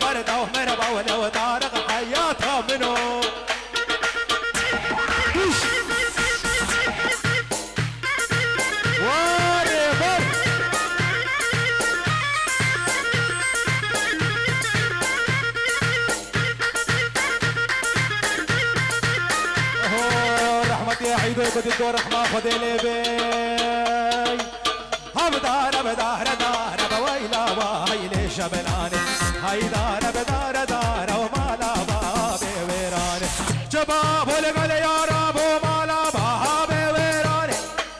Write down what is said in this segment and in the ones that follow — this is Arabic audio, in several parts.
وردة ومن بولة وطارق حياتها منو عيدو بدي الدور ما خذ لي بي هم دار بدار دار بويلا ويلي شبلاني هاي دار بدار دار ومالا بابي ويراني شباب ولقل يا رب ومالا بابي ويراني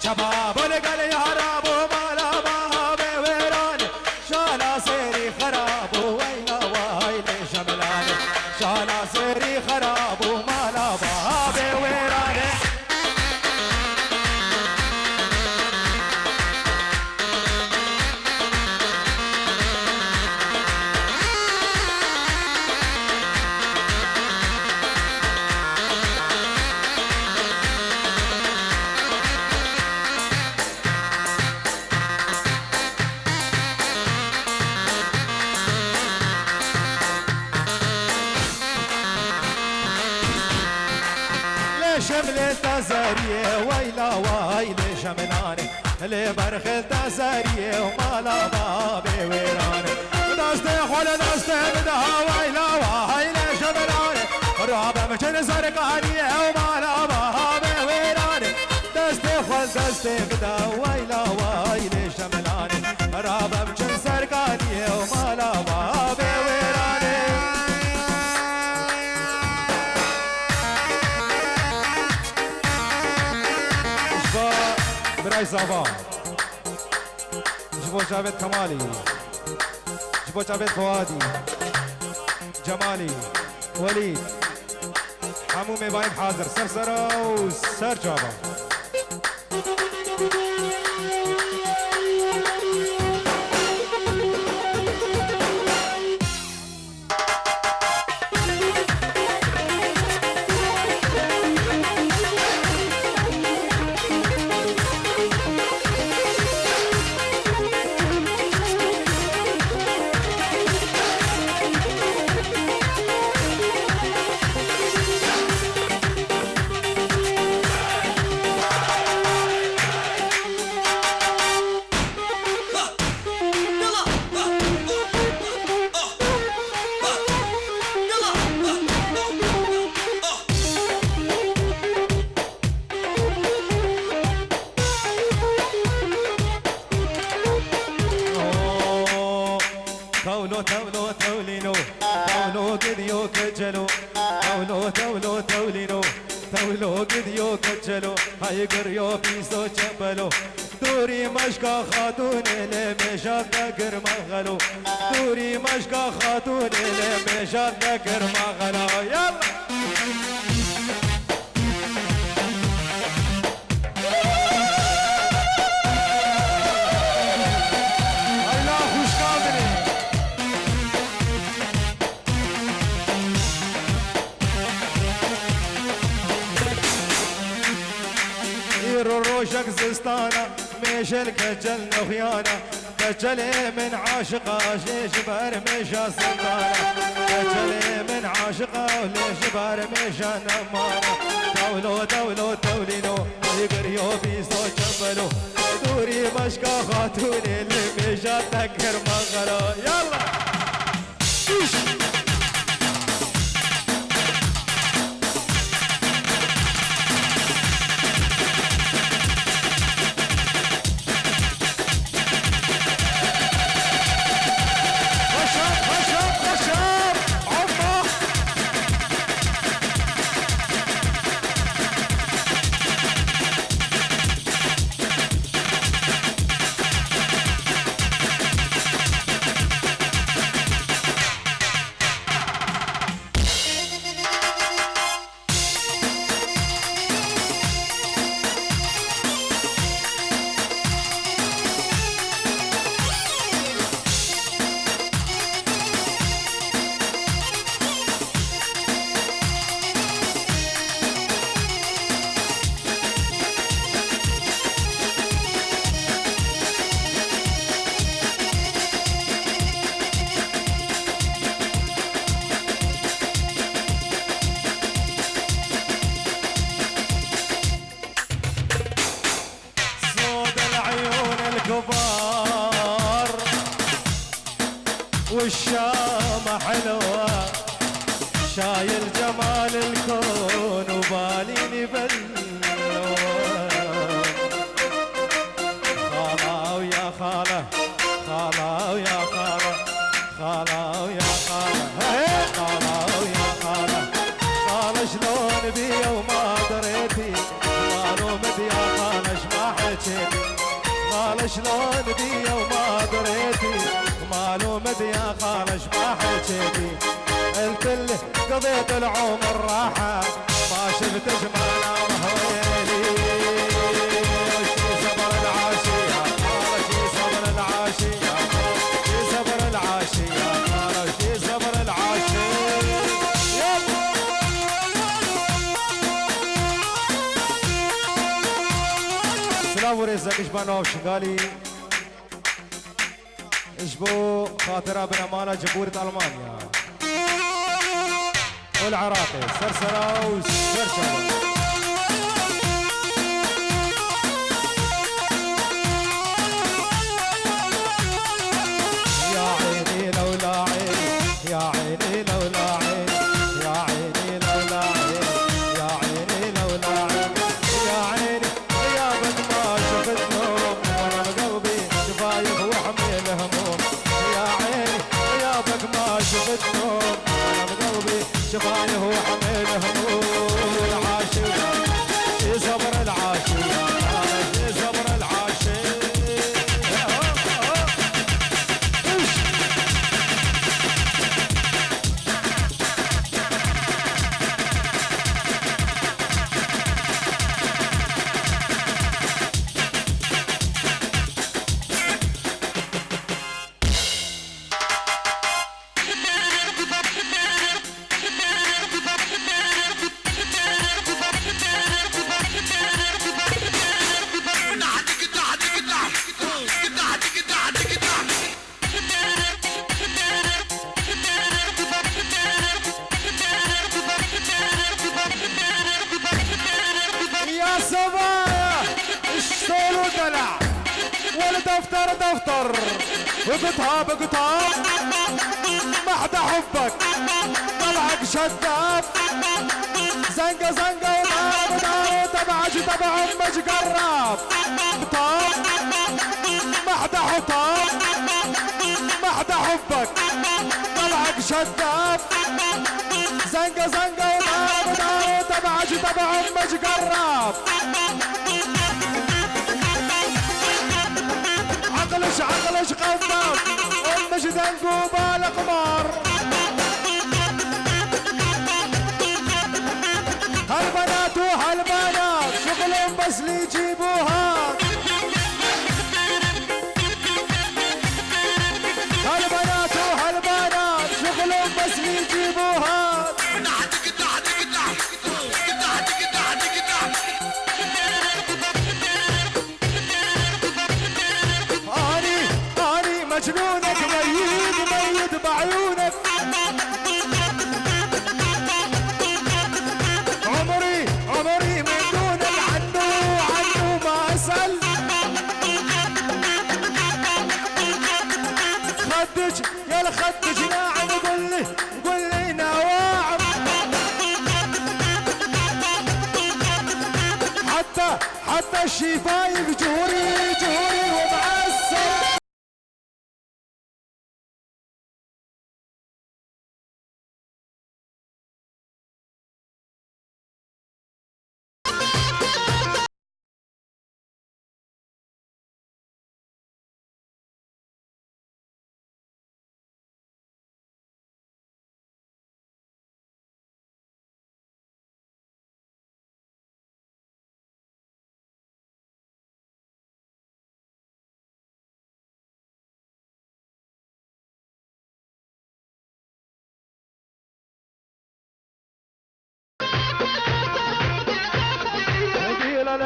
شباب ولقل يا رب ومالا بابي ويراني شالا سيري خراب ويلا ويلي شبلاني شالا سيري خراب ومالا بابي ويراني شملت تزاريه ويلا ويلي شملاني اللي برخل تزاريه ومالا بابي ويراني دستي خل دستي بدها ويلا ويلي شملاني رابع مشن زرقانيه ومالا بابي ويراني دستي خل دستي بدها ويلا ويلي شملاني رابع مشن زرقانيه ومالا بابي ويراني براي زابا جبو جاوید کمالی جبو جاوید فوادی جمالی ولید همو میبایم حاضر سر سر و سر جابا تولو تولو تولينو تولو قديو كجلو تولو تولو تولينو تولو قديو كجلو هاي قريو بيسو جبلو دوري مشكا خاتون لمشاد نقر مغلو دوري مشكا خاتون لمشاد نقر مغلو يلا روشك زستانة ميشل كجل نخيانة كجلي من عاشقة ليش برمشة سلطانة كجلي من عاشقة وليش برمشة نمانة تولو تولو تولينو يقريو بيسو جبلو دوري مشكا خاتوني اللي مشا تكر مغلو يلا الشام حلوة شايل جمال الكون وباليني بلوة خالة ويا خالة خالة ويا خالة خالة ويا خالة خالة ويا خالة خالة شلون بيا وما دريتي معلوم يا خالة شما حكيتي خالة شلون بيا وما دريتي معلوم يا خالة شما حكيتي قلت له قضيت العمر راحة ما شفت جمال وهويلي شي صبر العاشية خالة شي صبر العاشية شي صبر العاشية خالة شي صبر العاشية سلام ورزقك ايش بانوف شنقالي اشبو خاطرة بنمانة جمهورية ألمانيا والعراقي سرسرة وسرسرة يا عيني لولا عيني يا عيني لولا عيني يا عيني لولا عيني يا عيني لولا عيني يا عيني يا بد ما شفت نوم وانا بقلبي شفايف وحميل هموم يا عيني يا بد ما شفت نوم وانا بقلبي شفايف وحميل هموم العاشقة شي صبر العاشقة شي صبر العاشقة دفتر وقطها بقطها محدى حبك طلعك شداب زنقة زنقة ودار ودار تبعج تبع امك قراب طاب محدى حطاب محدى حبك طلعك شداب زنقة زنقة ودار ودار تبعج تبع امك قراب عقلش قضاب امش دنقو بالقمار هالبنات وهالبنات شغلهم بس لي يجيبوها هالبنات وهالبنات شغلهم بس لي يجيبوها مجنونك ميت ميت بعيونك عمري من دونك عنه ما اسال خدج يا الخدج ناعم قول لي نواعم حتى الشفايف جهوري ومعسل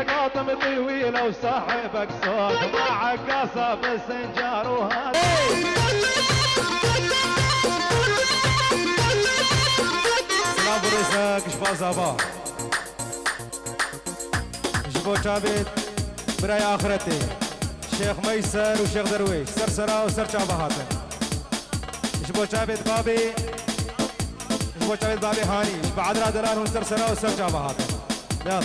قاطم طويلة وصاحبك صوت معك قصب السنجار وهذا سلام بريسك شفا صباح شفو شابت براي آخرتي شيخ ميسر وشيخ درويش سرسرة وسر شابهاتن شفو جبو جابت بابي جبو جابت بابي هاني بعد را دلال ونسر سرا وسر جابا هاتم يلا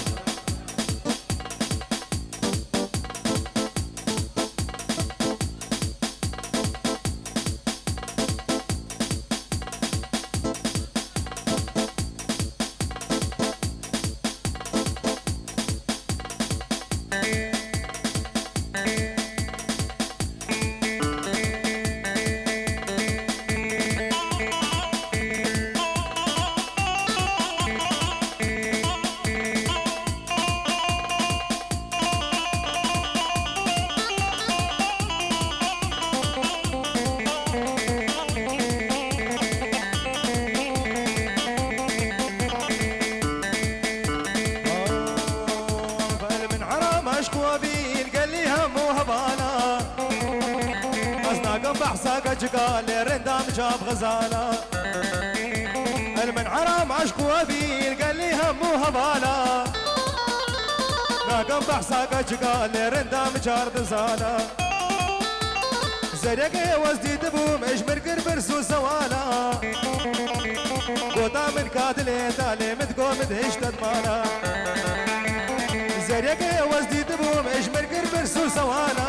قال رندام جاب غزالة المن حرام عشق وبيل قال لي همو هبالة ناقم بحساقج قال رندام جار غزالة زريق وزدي دبو مجمر قربر سو سوالا قوطا من كادلي تالي متقو مدهشت مالا زريق وزدي دبو مجمر قربر سو سوالا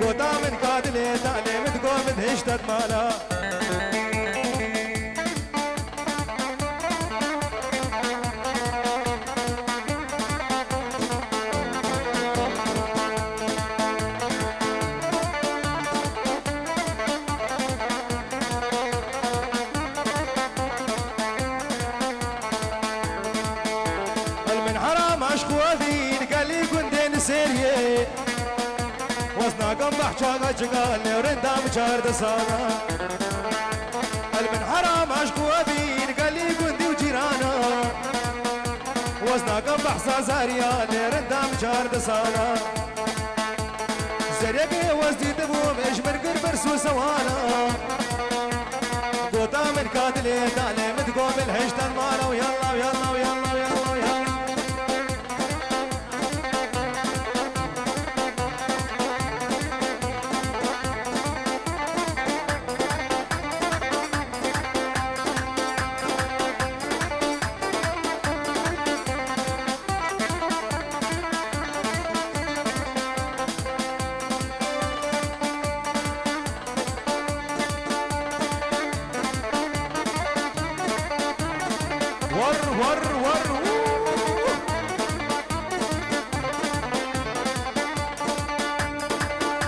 قوطا من كادلي تالي متقو مدهشت مالا سيريه وزنا قم بحشاقة جقال ورندام جارد صانا المن حرام عشق وبين قال لي قندي وجيرانا وزنا قم بحصا زاريان رندام جارد صانا زريقي وزدي دبوم اجمر قربر سو سوانا قوطا من كادلي تالي متقوم الهجتن مالا ويلا ويلا ويلا ويلا ويلا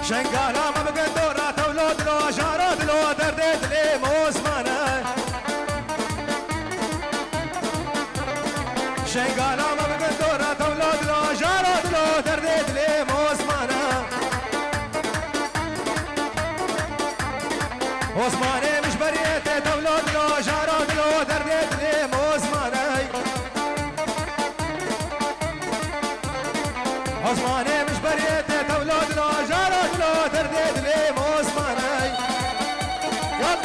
شنقالا ما بقى دورة تولد لو جارد لو دردت لي موسمانة شنقالا ما بقى دورة تولد لو جارد لو دردت لي موسمانة عثماني مش بريت تولد لو جارد لو دردت لي موسمانة عثماني مش بريت تولد لو جارد لو دردت لي موسماني يلا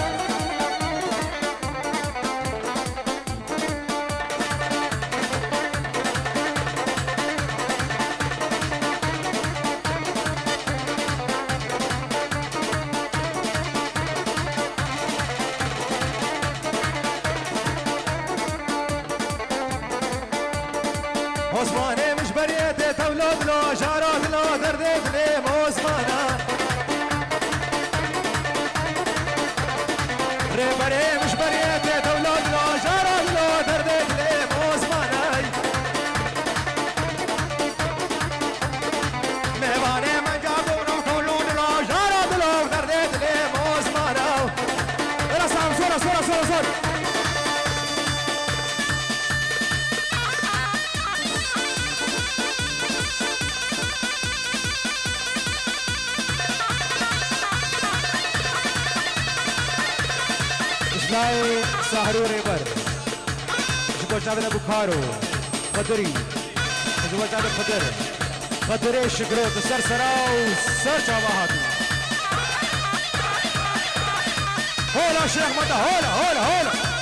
عثماني مش بريت تولد لو جارد لو دردت لي موسمانه ريبري مش بريت تولد لو جارد لو دردت لي موسمانه مهباني من جابونو تولد لو جارد لو دردت لي موسمانه يلا سام صورة صورة صورة صورة لاي سهرو ريبر جبو جابنا بخارو قدري جبو جابنا قدر قدري شكرو تسر سراو سر جابهاتي هولا شيخ مدى هولا هولا هولا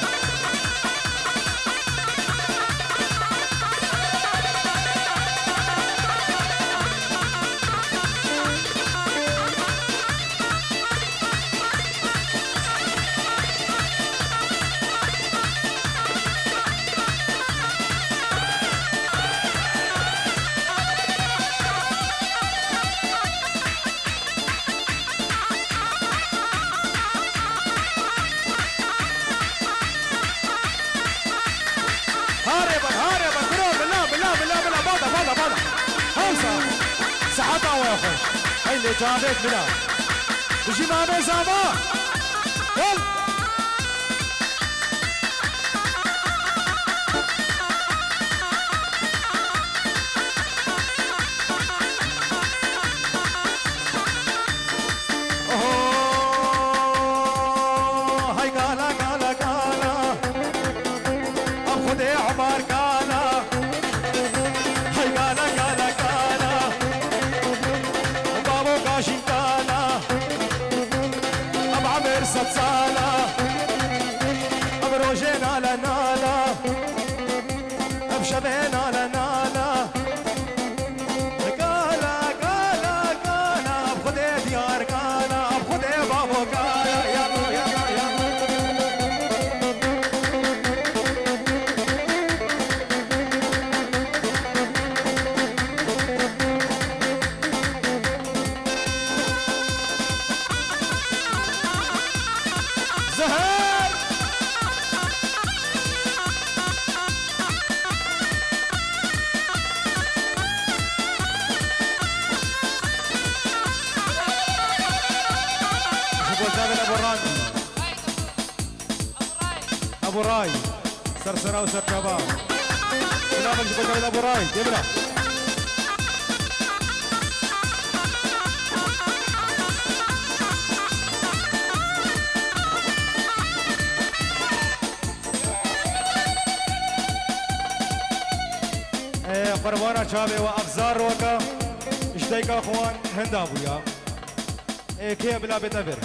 اللي جابك بلا وجي ما بزاما يلا صالة أبروجين على نالا أبشبين على نالا قالا قالا قالا أبخدي ديار قالا أبخدي بابو قالا يلا يلا يلا زهر شوفوا زابل ابو راندي ابو راي سرسرة وسركبا سلامك شوفوا زابل ابو راي دبرة قربانا شابي وأفزار وكا اشتيك أخوان هند أبويا كي بلا بتفر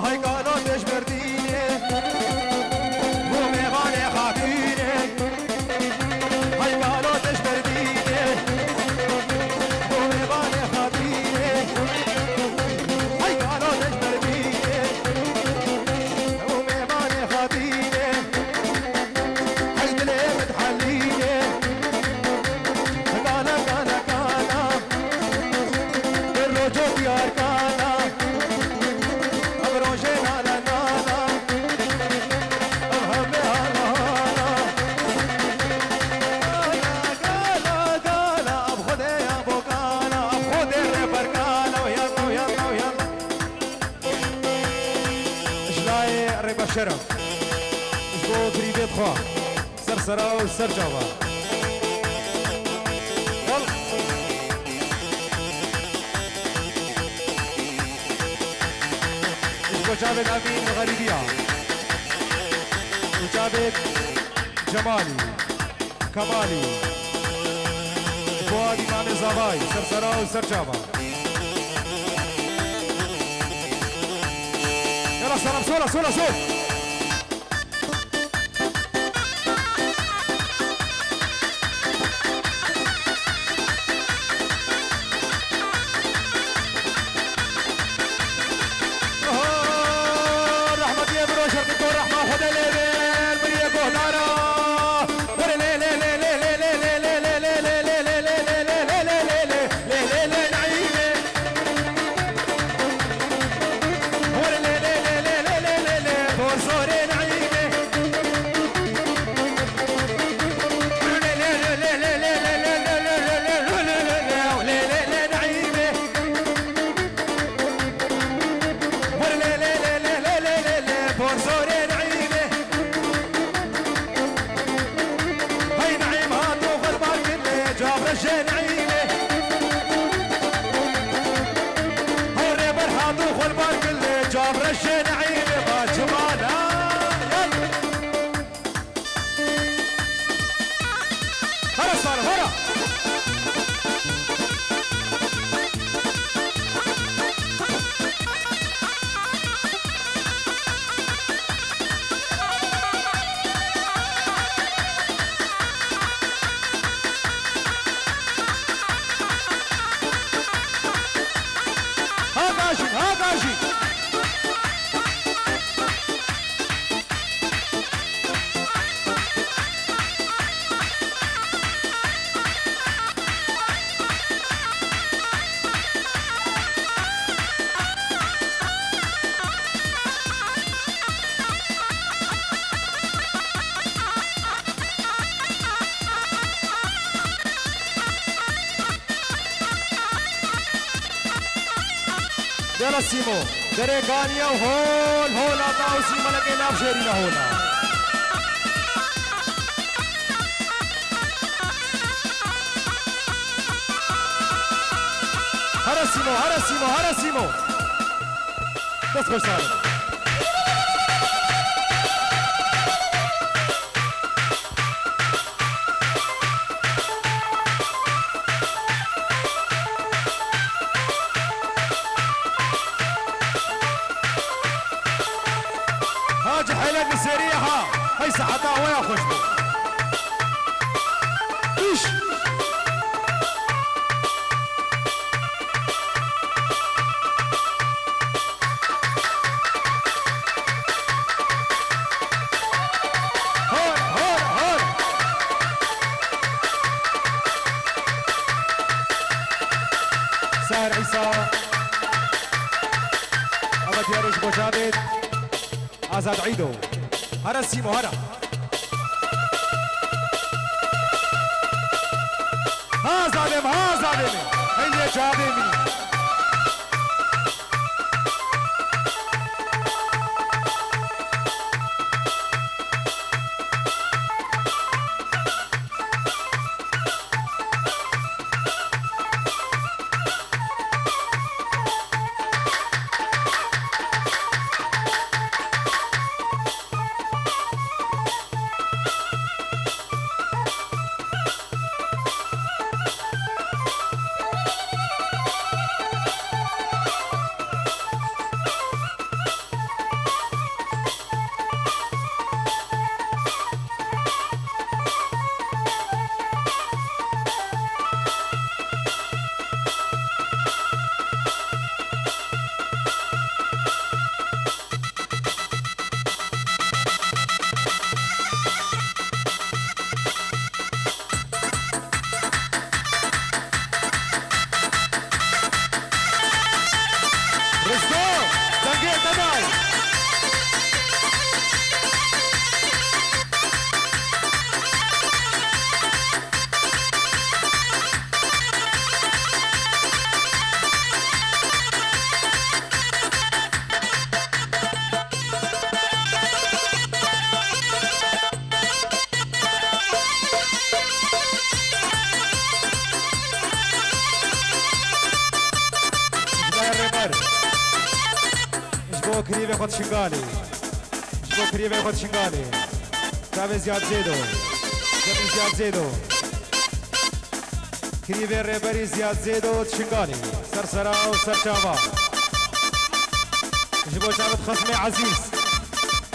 هاي قالوا ليش برديني مو ميغاني خاطيني هاي قالوا ليش برديني شرف اسبوع بريفيت خوا سرسرة وسرجوة يلا اسبوع جابت أمين الغريبية وجابت جمالي كمالي فؤاد إمام الزباي سرسرة وسرجوة يلا سلام صورة صورة صورة يلا سيمو دريغانيا وهول هولا طاو سيمو لقينا بشيرينا هولا هرا سيمو هرا سيمو هرا سيمو بس خوش صارت هاجي حيلات السرية هاي ساعتها ويا خشبو ايش هون هون هون ساهر عيسى أبد ياريش بو جابد آزاد عيدو هرا سيمو هرا ها ظالم ها ظالم هي جابمي كريم ياخد شنغالي شبو كريم ياخد شنغالي كابي زياد زيدو كابي زياد زيدو كريم الريبري زياد زيدو شنغالي سرسرا وسرشابا شبو شابت خصمي عزيز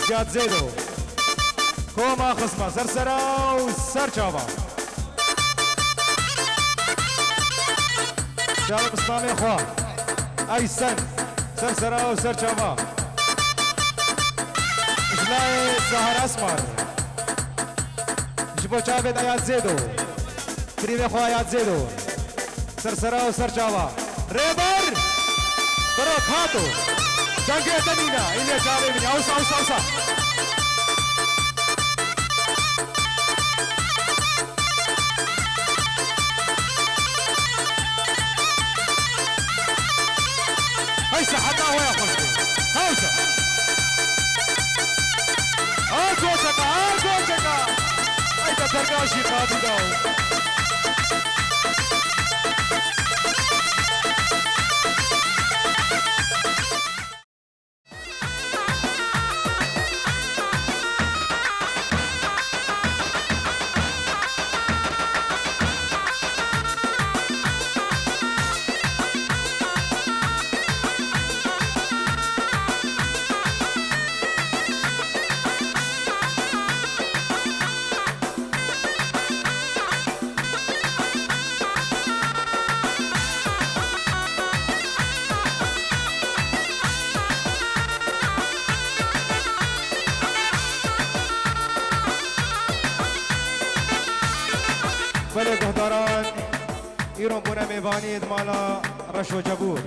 زياد زيدو كوما خصمه سرسرا وسرشابا شابت اسلامي اخوان ايسن سرسرا وسرشابا جلاي سهر اسمر جبو جابد اياد زيدو كريم اخو اياد زيدو سرسرا وسرشابا ريبر بروك هاتو جنگي دنينا إلي جابي مني اوسا اوسا اوسا هيسا حتى هو ياخذ هيسا جوشكا ايتا ترقاشي قابي داو بلد هداران ایران بونه میوانی مالا رشو جبور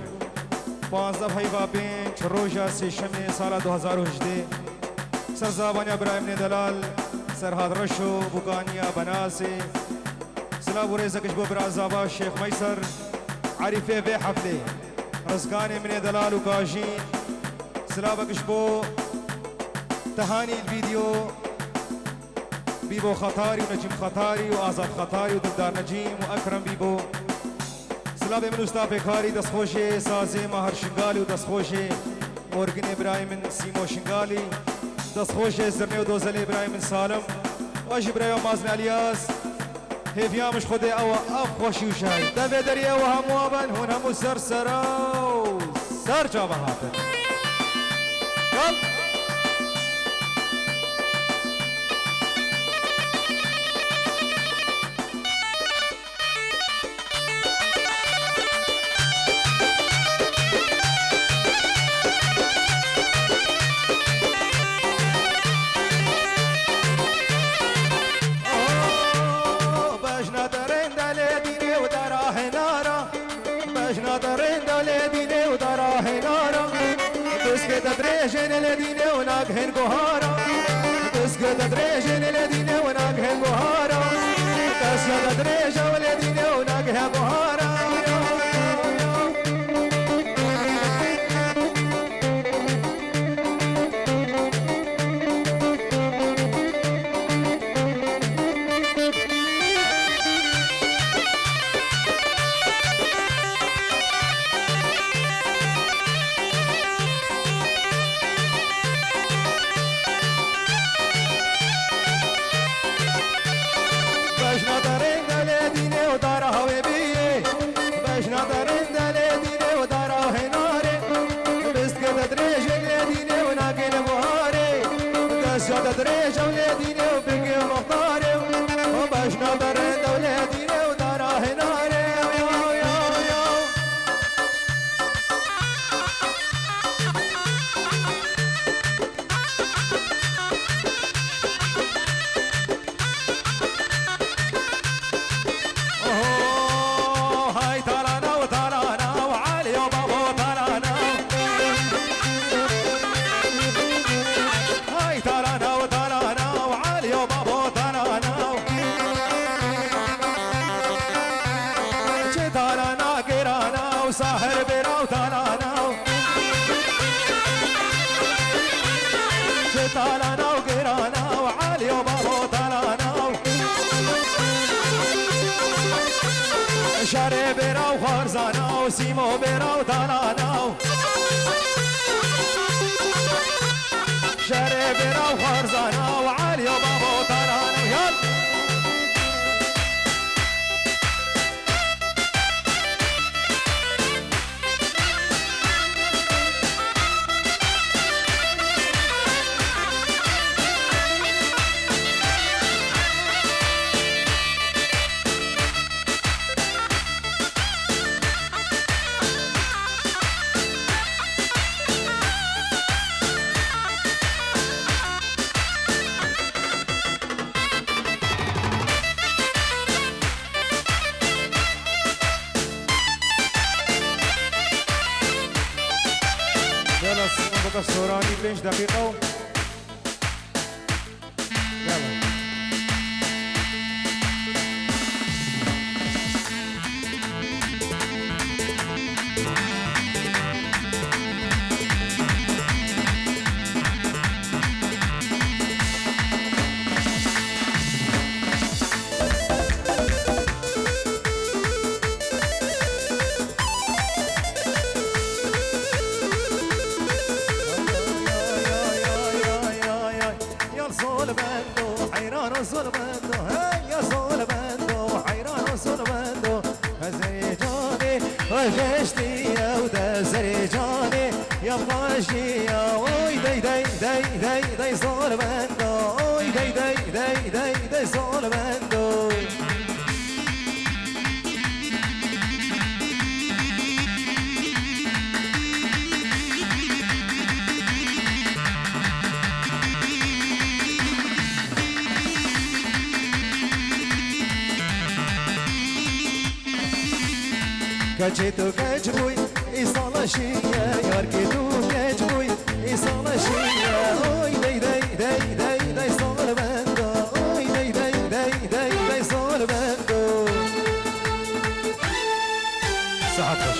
15 هیوا بینچ روژا سیشمی سال 2018 سرزابانیا برایم ندلال سرحاد رشو بوگانیا بناسی سلام و ریزکش بو برازابا شیخ میسر عریفه به حفله رزقاني من دلال وكاجين سلابك شبو تهاني الفيديو بيبو خطاري ونجيم خطاري وآزاد خطاري ودلدار نجيم وأكرم بيبو سلابي من أستاذ بكاري دسخوشي سازي ماهر شنغالي ودسخوشي أورغن إبراهيم من سيمو شنغالي دسخوشي زرني ودوزل إبراهيم من سالم واجي إبراهيم مازن الياس هيفيا مش خدي أو أخوشي وشاي دفع دريا وهموابن هون همو سرسراو سرجا بهاتن يلا تدريجن الذين وناقهن قهارا تسقط تدريجن الذين وناقهن قهارا تسقط تدريج والذين وناقهن قهارا تدريج أولاديني وبقي مختاري وباش نظر عند أولاديني ودارا هناري هاي ترانا وترانا وعالي وبابو ترانا هاي ترانا ساهر براو تالانا تالانا وقرانا وعالي وبابو تالانا شاري براو خارزانا وسيمو براو تالانا شاري براو خارزانا وعالي وبابو تالانا يلا السوراني بلينش دقيقة يلا وجشتي ودا زريجاني يا باشي يا وي داي داي داي داي داي صور بندو وي داي داي داي داي داي صور بندو كجيتو كجبوي إيصال شيا ياركيتو كجبوي إيصال شيا أوي داي داي داي داي داي صار بندو أوي داي داي داي داي داي صار بندو ساعتش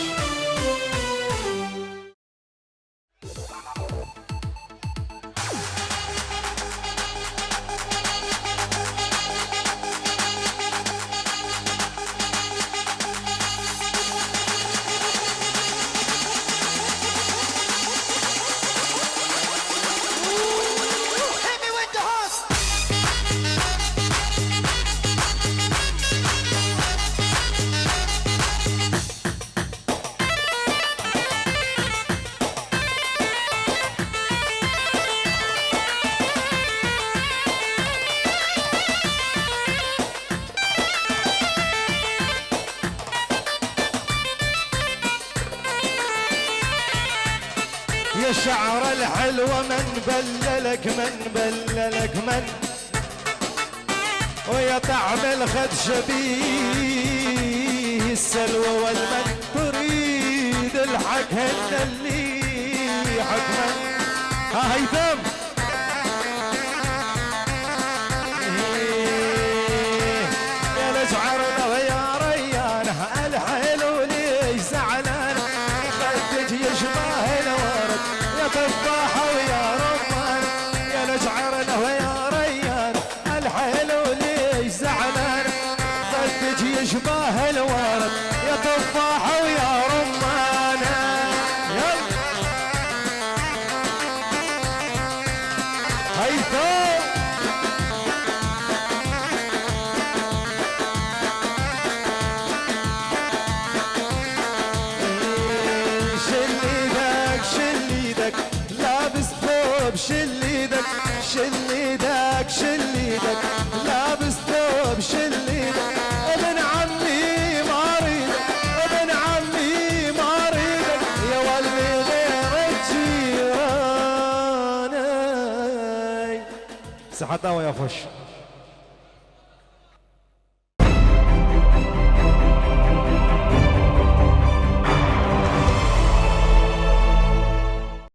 شعر الحلوة من بللك من بللك من ويا طعم الخد شبيه السلوى والمن تريد الحق هن اللي حكمن ها هيثم يا لجعرنا ويا ريانه الحلو ليش زعلان خدك يشبه الورد يا تفاحة ويا رمان يا لجعرنا ويا ريان الحلو ليش زعلان خدك يشبه الورد يا تفاحة ويا رمان يلا هيثم لابس ثوب شل ايدك شل ايدك شل ايدك لابس ثوب شل ايدك ابن عمي ما اريدك ابن عمي ما اريدك يا ولدي غير الجيران صحتها ويا فش